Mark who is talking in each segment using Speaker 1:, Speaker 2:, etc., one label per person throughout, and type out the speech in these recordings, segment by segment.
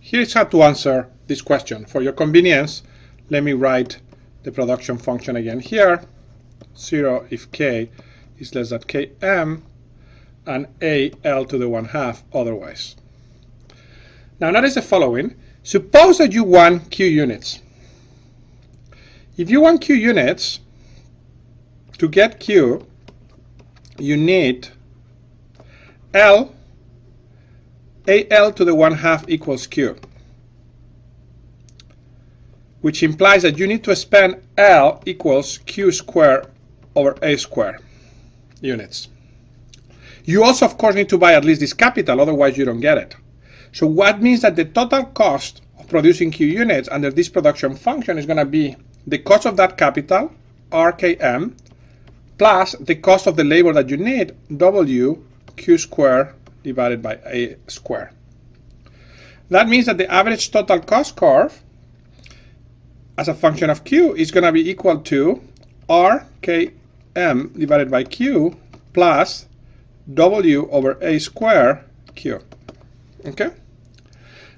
Speaker 1: Here's how to answer this question. For your convenience, let me write the production function again here. 0 if k is less than km, and al to the 1/2 otherwise. Now notice the following. Suppose that you want q units. If you want q units, to get q, you need al to the 1/2 equals q, which implies that you need to spend L equals q squared over a squared units. You also, of course, need to buy at least this capital, otherwise you don't get it. So what means that the total cost of producing q units under this production function is going to be the cost of that capital, RKM, plus the cost of the labor that you need, W q squared divided by a squared. That means that the average total cost curve as a function of q is going to be equal to RKM divided by q plus W over a squared q. Okay?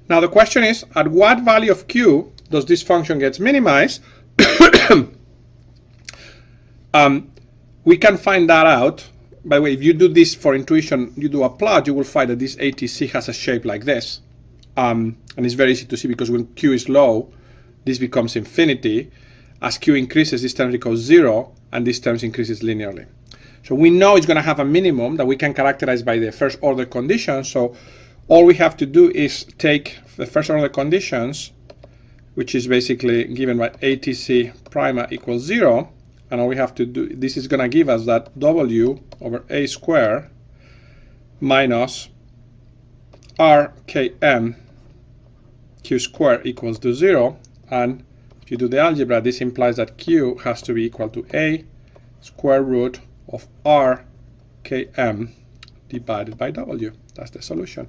Speaker 1: Now the question is, at what value of q does this function get minimized? We can find that out. By the way, if you do this for intuition, you do a plot, you will find that this ATC has a shape like this. And it's very easy to see because when q is low, this becomes infinity. As q increases, this term becomes 0, and this term increases linearly. So we know it's going to have a minimum that we can characterize by the first order conditions. So all we have to do is take the first order conditions, which is basically given by ATC prima equals 0. And all we have to do, this is going to give us that W over a squared minus RKM q squared equals to 0. And if you do the algebra, this implies that q has to be equal to a square root of RKM divided by W. That's the solution.